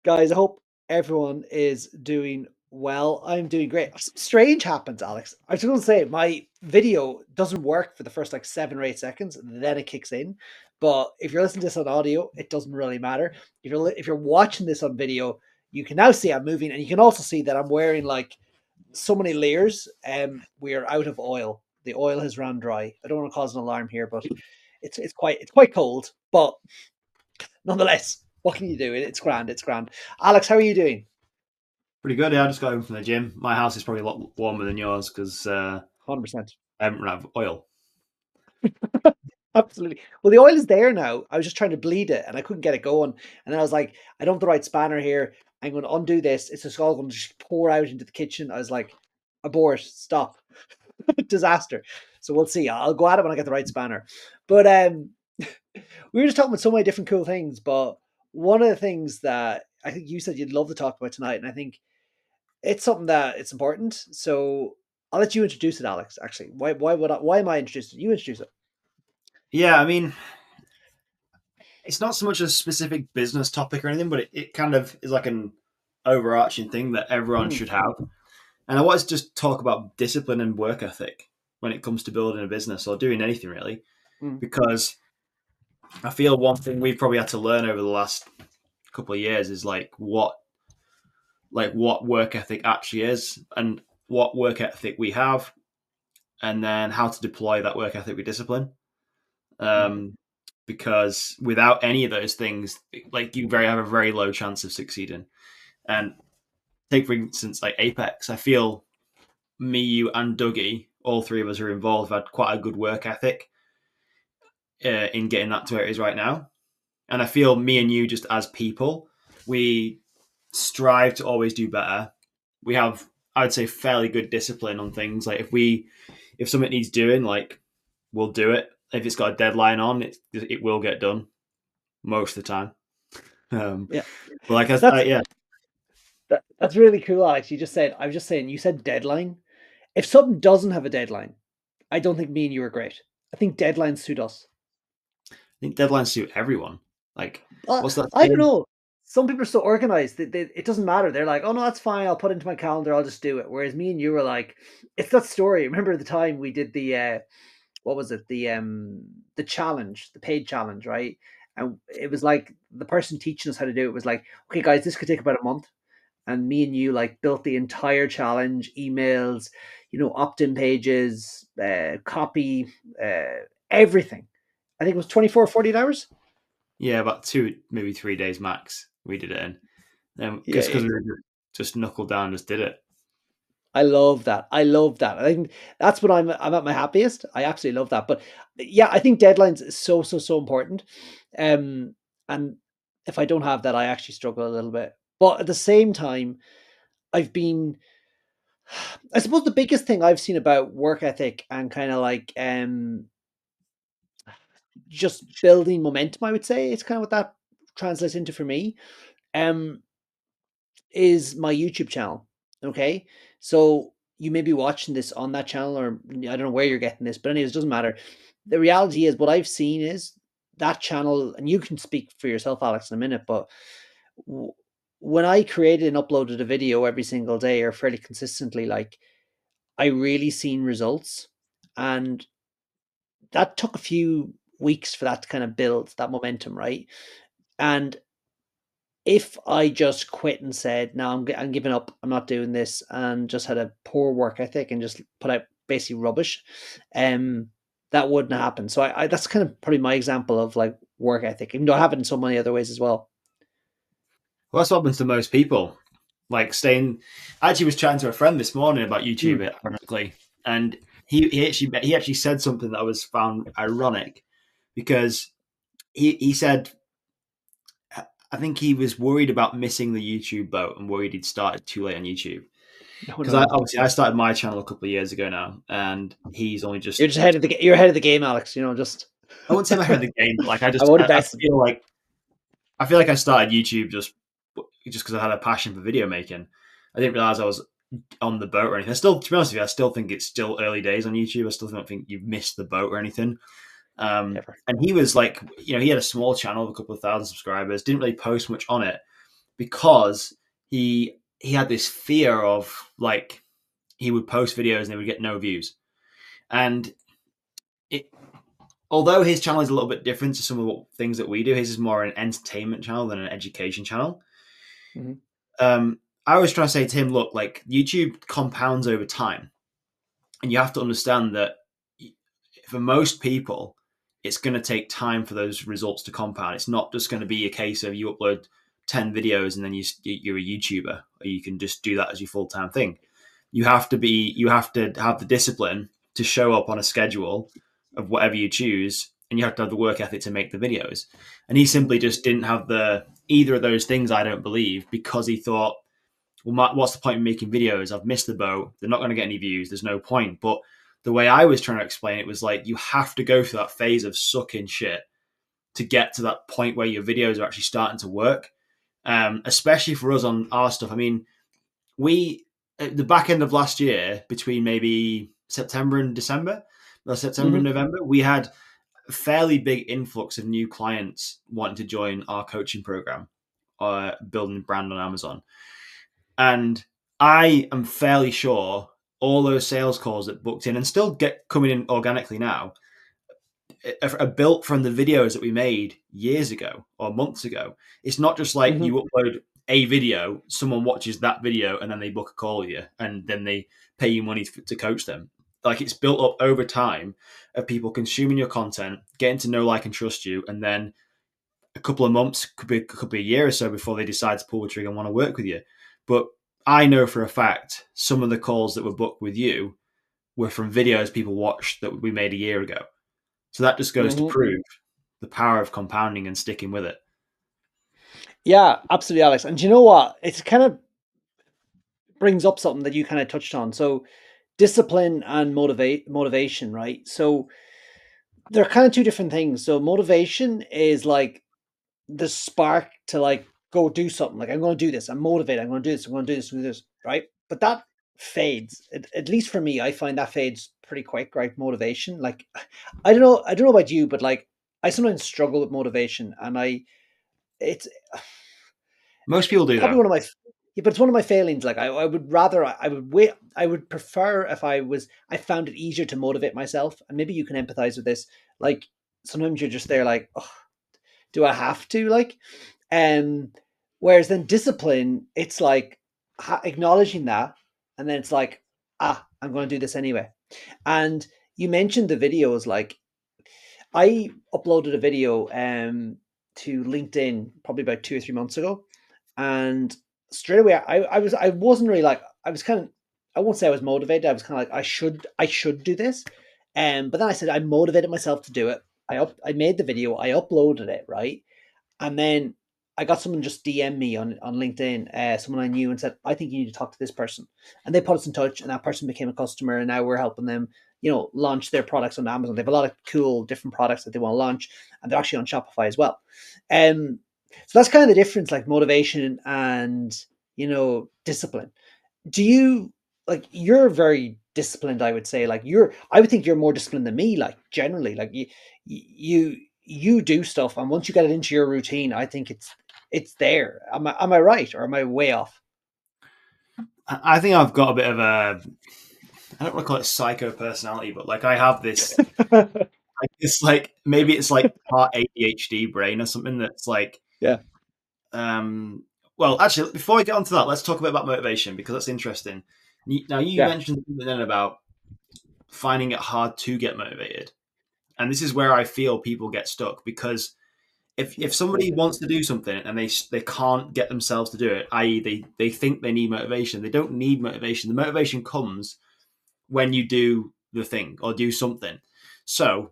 Guys, I hope everyone is doing well. I'm doing great. Something strange happens, Alex. I was going to say my video doesn't work for the first like 7 or 8 seconds, and then it kicks in. But if you're listening to this on audio, it doesn't really matter. If you're watching this on video, you can now see I'm moving, and you can also see that I'm wearing like so many layers. We are out of oil. The oil has run dry. I don't want to cause an alarm here, but it's quite cold. But nonetheless, what can you do? It's grand. It's grand. Alex, how are you doing? Pretty good. Yeah, I just got home from the gym. My house is probably a lot warmer than yours because 100%. I haven't run out of oil. Absolutely. Well, the oil is there now. I was just trying to bleed it and I couldn't get it going. And then I was like, I don't have the right spanner here. I'm going to undo this. It's just all going to just pour out into the kitchen. I was like, abort, stop, disaster. So we'll see. I'll go at it when I get the right spanner. But we were just talking about so many different cool things. But one of the things that I think you said you'd love to talk about tonight, and I think it's something that it's important. So I'll let you introduce it, Alex. Actually, why am I introducing it? You introduce it. Yeah, I mean, it's not so much a specific business topic or anything, but it kind of is like an overarching thing that everyone Mm, should have. And I wanted to just talk about discipline and work ethic when it comes to building a business or doing anything really, mm, because I feel one thing we've probably had to learn over the last couple of years is like what work ethic actually is and what work ethic we have, and then how to deploy that work ethic with discipline. mm. Um, because without any of those things, like you very have a very low chance of succeeding. And take for instance, like Apex, I feel me, you, and Dougie, all three of us are involved, have had quite a good work ethic in getting that to where it is right now. And I feel me and you, just as people, we strive to always do better. We have, I would say, fairly good discipline on things. Like if something needs doing, like we'll do it. If it's got a deadline on, it will get done most of the time. Um, Yeah, but like, that's yeah, that's really cool, Alex. You just said I was just saying you said deadline. If something doesn't have a deadline, I don't think me and you are great. I think deadlines suit us. I think deadlines suit everyone. Like, what's that I don't saying? know. Some people are so organized that it doesn't matter. They're like, oh no, that's fine. I'll put it into my calendar. I'll just do it. Whereas me and you were like, it's that story. Remember the time we did the what was it? The challenge, the paid challenge, right? And it was like the person teaching us how to do it was like, okay, guys, this could take about a month. And me and you like built the entire challenge, emails, opt-in pages, copy, everything. I think it was 24 or 48 hours. Yeah, about 2, maybe 3 days max. We did it in, Yeah, because we were just knuckled down, and just did it. I love that. I love that. I think that's when I'm at my happiest. I absolutely love that. But yeah, I think deadlines is so important. Um, and if I don't have that, I actually struggle a little bit. But at the same time, I've been I suppose the biggest thing I've seen about work ethic and kind of like just building momentum, I would say, it's kind of what that translates into for me. Um, is my YouTube channel. Okay. So you may be watching this on that channel, or I don't know where you're getting this, but anyways, it doesn't matter. The reality is what I've seen is that channel, and you can speak for yourself, Alex, in a minute, but w- when I created and uploaded a video every single day or fairly consistently, like I really seen results. And that took a few weeks for that to kind of build that momentum, right? And if I just quit and said, "No, I'm giving up. I'm not doing this," and just had a poor work ethic and just put out basically rubbish, um, that wouldn't happen. So I that's kind of probably my example of like work ethic, even though I have it in so many other ways as well. Well, that's what happens to most people. Like staying. I actually was chatting to a friend this morning about Mm, YouTube, ironically, and he actually said something that I was found ironic, because he said, I think he was worried about missing the YouTube boat and worried he'd started too late on YouTube. no, Because no, obviously I started my channel a couple of years ago now, and he's only you're just. just ahead of you're ahead of the game, Alex. Just I wouldn't say I'm ahead of the game, but like I I just would I invest. feel like I started YouTube just because I had a passion for video making. I didn't realize I was on the boat or anything. I still, to be honest with you, I still think it's still early days on YouTube. I still don't think you've missed the boat or anything. Never. And he was like, he had a small channel of a couple of thousand subscribers, didn't really post much on it, because he had this fear of like he would post videos and they would get no views. And it, although his channel is a little bit different to some of the things that we do, his is more an entertainment channel than an education channel. Mhm. I was trying to say to him, look, like YouTube compounds over time, and you have to understand that for most people, it's going to take time for those results to compound. It's not just going to be a case of you upload 10 videos and then you're a YouTuber, or you can just do that as your full time thing. You have to have the discipline to show up on a schedule of whatever you choose, and you have to have the work ethic to make the videos. And he simply just didn't have either of those things, I don't believe, because he thought, well, what's the point in making videos? I've missed the boat. They're not going to get any views. There's no point. But the way I was trying to explain it was like, you have to go through that phase of sucking shit to get to that point where your videos are actually starting to work. Especially for us on our stuff. I mean, we, at the back end of last year, between maybe September and December, or September and Mhm. November, we had a fairly big influx of new clients wanting to join our coaching program, building brand on Amazon. And I am fairly sure all those sales calls that booked in and still get coming in organically now are built from the videos that we made years ago or months ago. It's not just like Mhm. you upload a video, someone watches that video, and then they book a call with you, and then they pay you money to coach them. Like, it's built up over time of people consuming your content, getting to know, like, and trust you, and then a couple of months, could be a year or so before they decide to pull the trigger and want to work with you. But I know for a fact some of the calls that were booked with you were from videos people watched that we made a year ago. So that just goes to Mhm. prove the power of compounding and sticking with it. Yeah, absolutely, Alex. And do you know what? It kind of brings up something that you kind of touched on. So discipline and motivation, right? So they're kind of two different things. So motivation is like the spark to like go do something. Like I'm going to do this. I'm motivated. I'm going to do this. I'm going to do this. I'm going to do this. Right? But that fades. At least for me, I find that fades pretty quick. Right? Motivation. Like I don't know. I don't know about you, but like I sometimes struggle with motivation, and it's Most people do, probably though. one of my yeah, but it's one of my failings. Like I would rather I would wait. I would prefer if I found it easier to motivate myself, and maybe you can empathize with this. Like sometimes you're just there, like, oh, do I have to like? Um, Whereas then discipline, it's like acknowledging that, and then it's like, I'm going to do this anyway. And you mentioned the videos. Like I uploaded a video to LinkedIn probably about 2 or 3 months ago, and straight away I wasn't really like I was kind of I won't say I was motivated. I was kind of like I should do this, but then I said I motivated myself to do it. I made the video, I uploaded it, right, and then I got someone just DM me on LinkedIn, someone I knew, and said, I think you need to talk to this person. And they put us in touch, and that person became a customer, and now we're helping them, launch their products on Amazon. They have a lot of cool different products that they want to launch, and they're actually on Shopify as well. Um, so that's kind of the difference, like motivation and discipline. Do you like you're very disciplined, I would say. Like I would think you're more disciplined than me, like generally. Like you do stuff, and once you get it into your routine, I think it's there. Am I right, or am I way off? I think I've got a bit of a, I don't want to call it psycho personality, but like I have this, it's like, maybe it's like part ADHD brain or something that's like, Yeah. um, well, actually, before we get onto that, let's talk a bit about motivation because that's interesting. Now, you Yeah. mentioned something then about finding it hard to get motivated. And this is where I feel people get stuck because if somebody wants to do something and they can't get themselves to do it, i.e., they think they need motivation, they don't need motivation. The motivation comes when you do the thing or do something. So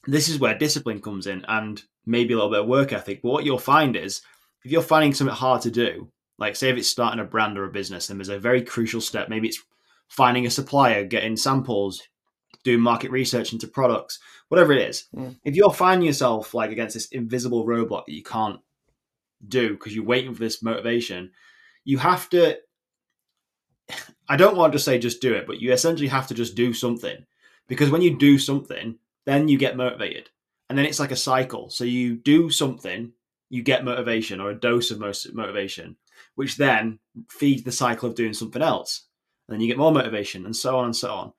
this is where discipline comes in and maybe a little bit of work ethic. But what you'll find is if you're finding something hard to do, like say if it's starting a brand or a business, then there's a very crucial step. Maybe it's finding a supplier, getting samples, doing market research into products, whatever it is. Mm. If you're finding yourself like against this invisible roadblock that you can't do because you're waiting for this motivation, you have to, I don't want to say just do it, but you essentially have to just do something. Because when you do something, then you get motivated. And then it's like a cycle. So you do something, you get motivation or a dose of motivation, which then feeds the cycle of doing something else. And then you get more motivation and so on and so on.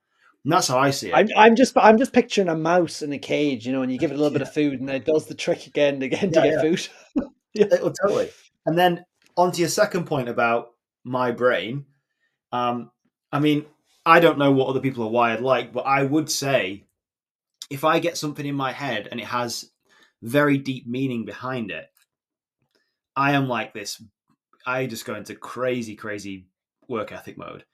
And that's how I see it. I'm just picturing a mouse in a cage, and you give it a little bit Yeah, of food, and it does the trick again and again to yeah, get yeah. food. Yeah. Totally. And then on to your second point about my brain. I mean, I don't know what other people are wired like, but I would say if I get something in my head and it has very deep meaning behind it, I am like this. I just go into crazy, crazy work ethic mode.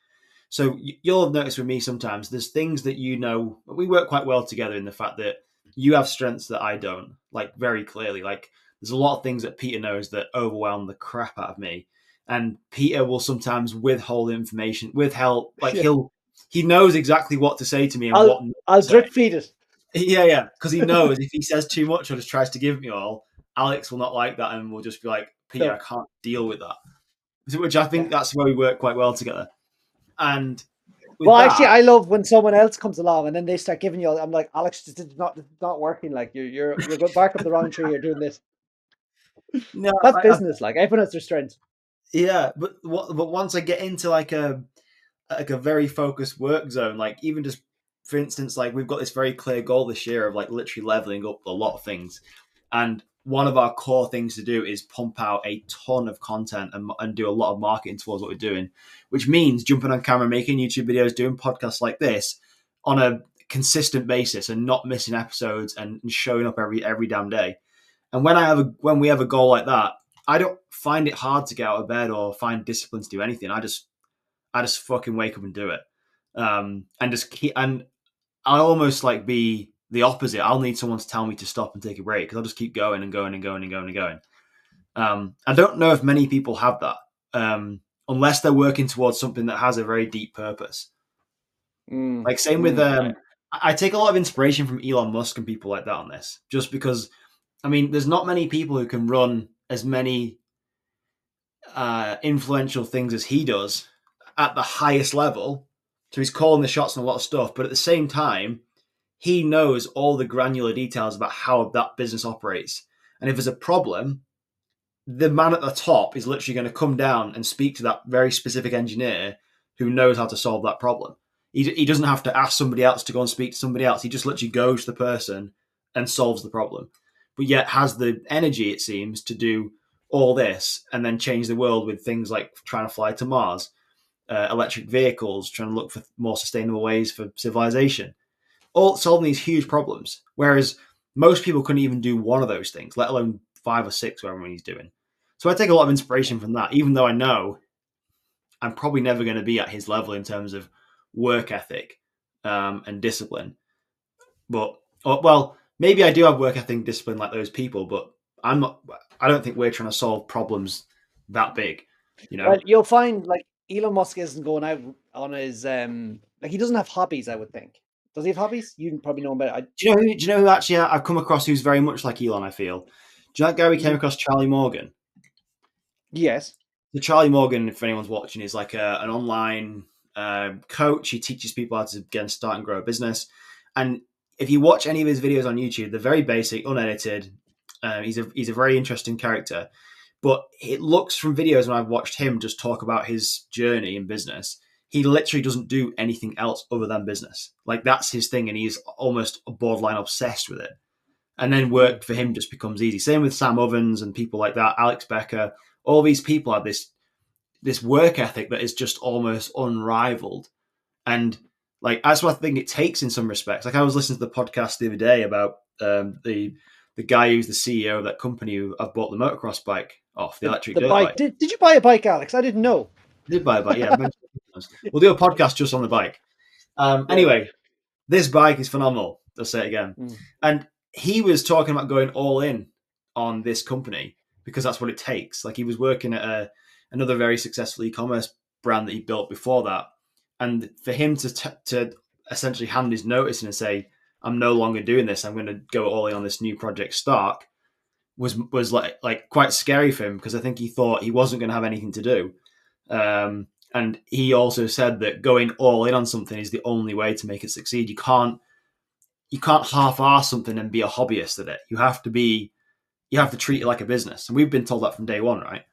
So you'll have noticed with me sometimes there's things that we work quite well together in the fact that you have strengths that I don't, like very clearly. Like there's a lot of things that Peter knows that overwhelm the crap out of me. And Peter will sometimes withheld, like Yeah. he knows exactly what to say to me and I'll what not I'll to say. drip feed it. Yeah, yeah. Because he knows if he says too much or just tries to give me all, Alex will not like that and will just be like, Peter, I No. can't deal with that. Which I think Yeah. that's where we work quite well together. And with Well, actually, that, I love when someone else comes along and then they start giving you. I'm like, Alex, this is not working. Like you're going bark up the wrong tree. You're doing this. no, That's business. Like everyone has their strengths. yeah, but once I get into like a very focused work zone, like even just for instance, like we've got this very clear goal this year of like literally leveling up a lot of things, and one of our core things to do is pump out a ton of content and do a lot of marketing towards what we're doing, which means jumping on camera, making YouTube videos, doing podcasts like this on a consistent basis and not missing episodes and showing up every damn day. And when we have a goal like that, I don't find it hard to get out of bed or find discipline to do anything. I just fucking wake up and do it. And just keep, and I almost like be the opposite. I'll need someone to tell me to stop and take a break because I'll just keep going and going and going and going and going. I don't know if many people have that, unless they're working towards something that has a very deep purpose. Like same with I take a lot of inspiration from Elon Musk and people like that on this, just because I mean, there's not many people who can run as many influential things as he does at the highest level. So he's calling the shots on a lot of stuff, but at the same time, he knows all the granular details about how that business operates. And if there's a problem, the man at the top is literally going to come down and speak to that very specific engineer who knows how to solve that problem. He doesn't have to ask somebody else to go and speak to somebody else. He just literally goes to the person and solves the problem, but yet has the energy, it seems, to do all this and then change the world with things like trying to fly to Mars, electric vehicles, trying to look for more sustainable ways for civilization, all solving these huge problems. Whereas most people couldn't even do one of those things, let alone 5 or 6, whatever he's doing. So I take a lot of inspiration from that, even though I know I'm probably never going to be at his level in terms of work ethic and discipline. But well, maybe I do have work ethic and discipline like those people, but I'm not. I don't think we're trying to solve problems that big. You Well, know? you'll find like Elon Musk isn't going out on his like he doesn't have hobbies. I would think. Does he have hobbies? You probably know about it. Do you know who actually I've come across who's very much like Elon? I feel. Do you know that guy we came Mhm. across, Charlie Morgan? Yes. So Charlie Morgan, if anyone's watching, is like an online coach. He teaches people how to again start and grow a business. And if you watch any of his videos on YouTube, they're very basic, unedited. He's a very interesting character. But it looks from videos when I've watched him just talk about his journey in business, he literally doesn't do anything else other than business. Like that's his thing, and he's almost borderline obsessed with it. And then Mm. work for him just becomes easy. Same with Sam Ovens and people like that, Alex Becker. All these people have this work ethic that is just almost unrivaled. And like that's what I think it takes in some respects. Like I was listening to the podcast the other day about the guy who's the CEO of that company who I've bought the motocross bike off, the The electric the dirt bike. bike. Did you buy a bike, Alex? I didn't know. I did buy a bike, yeah. I've mentioned it a few times. We'll do a podcast just on the bike. Yeah. Anyway, this bike is phenomenal. I'll say it again. Mm. And he was talking about going all in on this company because that's what it takes. Like he was working at another very successful e-commerce brand that he built before that, and for him to essentially hand his notice in and say, "I'm no longer doing this. I'm going to go all in on this new project, Stark," was like quite scary for him because I think he thought he wasn't going to have anything to do. And he also said that going all in on something is the only way to make it succeed. You can't half-ass something and be a hobbyist at it. You have to be you have to treat it like a business. And we've been told that from day one, right?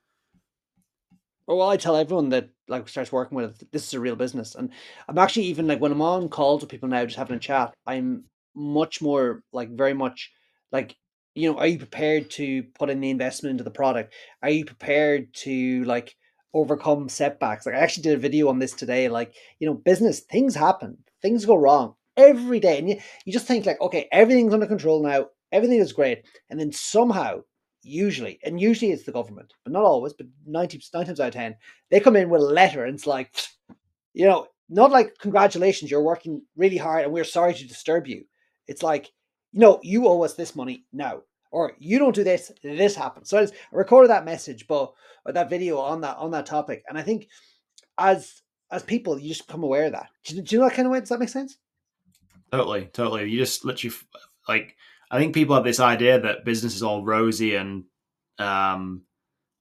Well, I tell everyone that like starts working with it, this is a real business, and I'm actually even like when I'm on calls with people now, just having a chat, I'm much more like very much like, are you prepared to put in the investment into the product? Are you prepared to like overcome setbacks? Like I actually did a video on this today. Like, business things happen, things go wrong every day, and you just think like, okay, everything's under control now, everything is great, and then somehow usually it's the government, but not always, but 9 times out of 10, they come in with a letter and it's like, not like, congratulations, you're working really hard and we're sorry to disturb you. It's like, you owe us this money now, or you don't do this, this happens. So I recorded that message, or that video on that topic. And I think as people, you just become aware of that. Do you know that kind of way? Does that make sense? Totally, totally. You just literally like, I think people have this idea that business is all rosy and, um,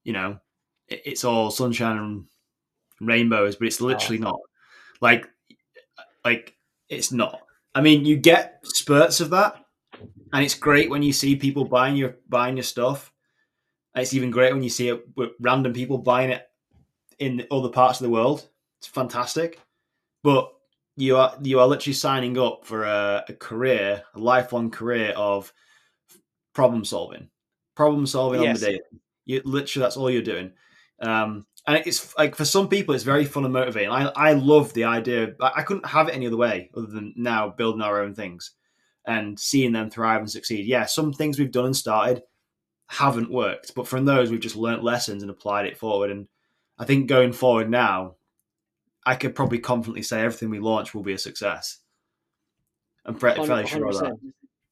you know, it's all sunshine and rainbows, but it's Oh, literally not. Like, like it's not. I mean, you get spurts of that, and it's great when you see people buying your stuff. And it's even great when you see it with random people buying it in other parts of the world. It's fantastic, but you are literally signing up for a career, a lifelong career of problem solving on the yes. daily. You literally, that's all you're doing. And it's like, for some people, it's very fun and motivating. I love the idea. I couldn't have it any other way other than now building our own things and seeing them thrive and succeed. Yeah, some things we've done and started haven't worked, but from those we've just learnt lessons and applied it forward. And I think going forward now, I could probably confidently say everything we launch will be a success. I'm fairly sure of that.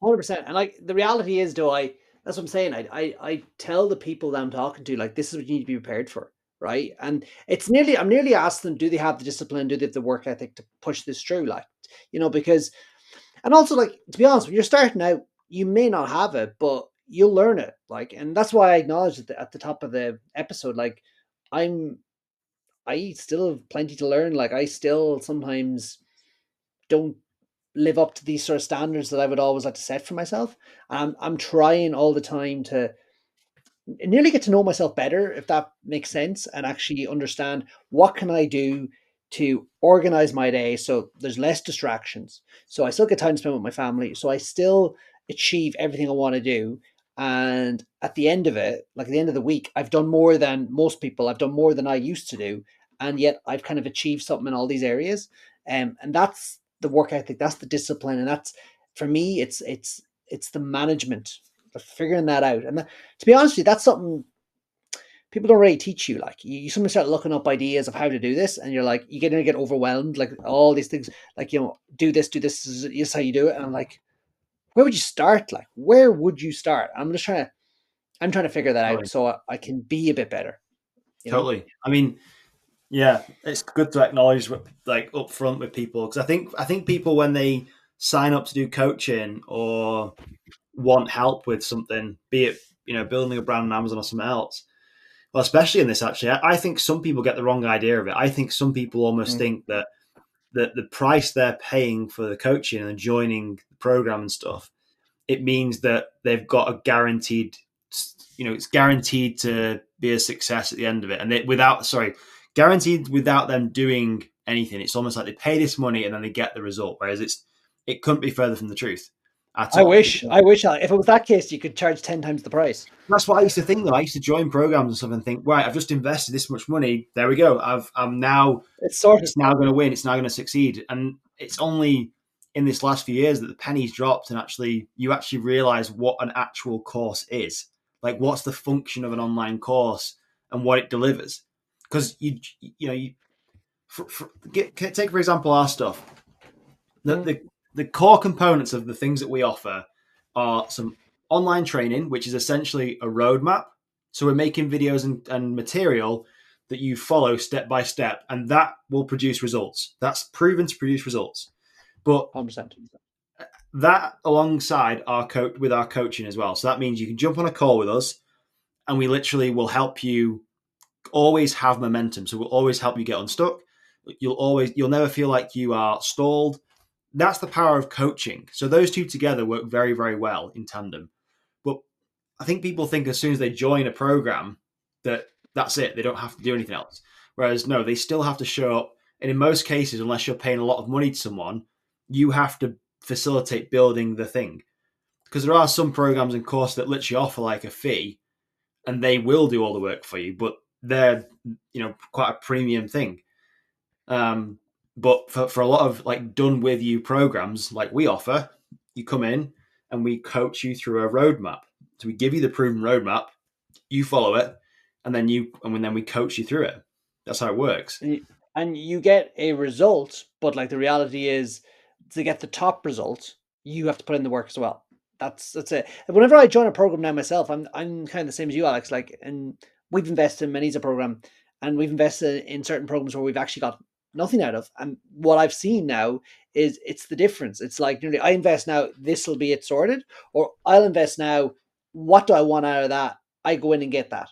100%. 100%. And like the reality is, though, that's what I'm saying. I tell the people that I'm talking to, like, this is what you need to be prepared for, right? And I'm nearly asking them, do they have the discipline, do they have the work ethic to push this through? Like, because, and also, like, to be honest, when you're starting out, you may not have it, but you'll learn it. Like, and that's why I acknowledged at the top of the episode, like, I'm, I still have plenty to learn. Like, I still sometimes don't live up to these sort of standards that I would always like to set for myself. I'm trying all the time to nearly get to know myself better, if that makes sense, and actually understand what can I do to organize my day so there's less distractions. So I still get time to spend with my family. So I still achieve everything I want to do. And at the end of it, like at the end of the week, I've done more than most people. I've done more than I used to do. And yet I've kind of achieved something in all these areas. And that's the work ethic, that's the discipline. And that's, for me, it's the management of figuring that out. And to be honest with you, that's something people don't really teach you. Like you sometimes start looking up ideas of how to do this, and you're like, you're gonna get overwhelmed. Like all these things, like do this is how you do it. And I'm like, where would you start? Like, where would you start? I'm trying to figure that out Totally. so I can be a bit better. You know, Totally. I mean, yeah, it's good to acknowledge what, like, up front with people, because I think people, when they sign up to do coaching or want help with something, be it building a brand on Amazon or something else. Well, especially in this, actually, I think some people get the wrong idea of it. I think some people almost mm, think that the price they're paying for the coaching and joining the program and stuff, it means that they've got a guaranteed, it's guaranteed to be a success at the end of it. And guaranteed without them doing anything. It's almost like they pay this money and then they get the result. Whereas it couldn't be further from the truth at I all. wish, I wish, if it was that case, you could charge 10 times the price. That's what I used to think. Though I used to join programs and stuff and think, right, I've just invested this much money. There we go. I'm now. It's sorted. It's now going to win. It's now going to succeed. And it's only in this last few years that the pennies dropped, and you actually realize what an actual course is. Like, what's the function of an online course and what it delivers. Because take for example our stuff. The, Mm, the the core components of the things that we offer are some online training, which is essentially a roadmap. So we're making videos and material that you follow step by step, and that will produce results. That's proven to produce results. But 100%. that alongside our coaching as well. So that means you can jump on a call with us, and we literally will help you always have momentum. So we'll always help you get unstuck. You'll never feel like you are stalled. That's the power of coaching. So those two together work very, very well in tandem. But I think people think as soon as they join a program that that's it, they don't have to do anything else. Whereas no, they still have to show up. And in most cases, unless you're paying a lot of money to someone, you have to facilitate building the thing. Because there are some programs and courses that literally offer like a fee and they will do all the work for you, but they're quite a premium thing. But for a lot of like done with you programs like we offer, you come in and we coach you through a roadmap. So we give you the proven roadmap, you follow it, and then we coach you through it. That's how it works. And you get a result, but like the reality is, to get the top result, you have to put in the work as well. That's it. Whenever I join a program now myself, I'm kind of the same as you, Alex. Like, and we've invested in many's a program, and we've invested in certain programs where we've actually got nothing out of. And what I've seen now is it's the difference. It's like nearly I invest now, this will be it sorted, or I'll invest now. What do I want out of that? I go in and get that.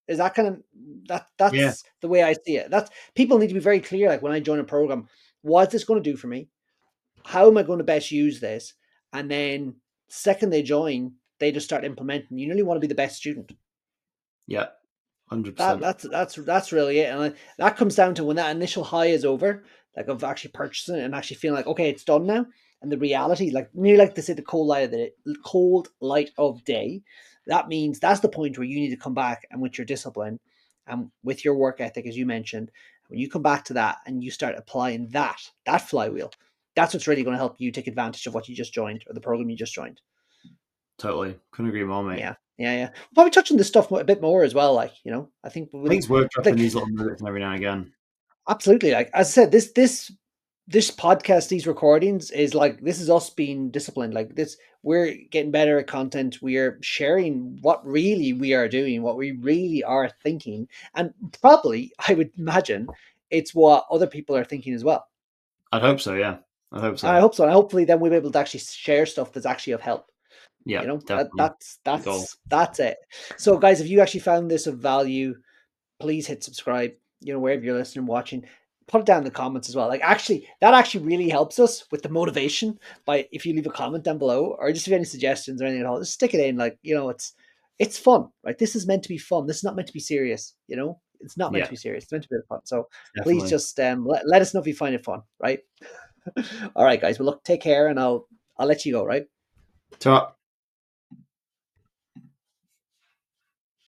Is that kind of Yeah, that's the way I see it. That's people need to be very clear. Like when I join a program, what's this going to do for me? How am I going to best use this? And then second they join, they just start implementing. You really want to be the best student. yeah, 100%. That's really it. And that comes down to when that initial high is over, like of actually purchasing it and actually feeling like okay, it's done now. And the reality, like nearly like they say, the cold light of day. That means that's the point where you need to come back and with your discipline and with your work ethic, as you mentioned, when you come back to that and you start applying that flywheel, that's what's really going to help you take advantage of what you just joined or the program you just joined. Totally. Couldn't agree more, mate. Yeah. We'll probably touch on this stuff a bit more as well. Like, I think I think we'll it's worth dropping like these little nuggets every now and again. absolutely. Like as I said, this podcast, these recordings is like this is us being disciplined. Like this, we're getting better at content. We are sharing what really we are doing, what we really are thinking, and probably I would imagine it's what other people are thinking as well. I'd hope so, yeah. I hope I so. hope so. And hopefully, then we'll be able to actually share stuff that's actually of help. Yeah, You know, definitely. The goal. that's it. So, guys, if you actually found this of value, please hit subscribe. Wherever you're listening, watching, put it down in the comments as well. Like, actually, that actually really helps us with the motivation. By if you leave a comment down below, or just if you have any suggestions or anything at all, just stick it in. Like, it's fun, right? This is meant to be fun. This is not meant to be serious. It's not meant Yeah, to be serious. It's meant to be fun. So please definitely. just let us know if you find it fun, right? All right, guys. Well, look, take care, and I'll let you go, right? Ta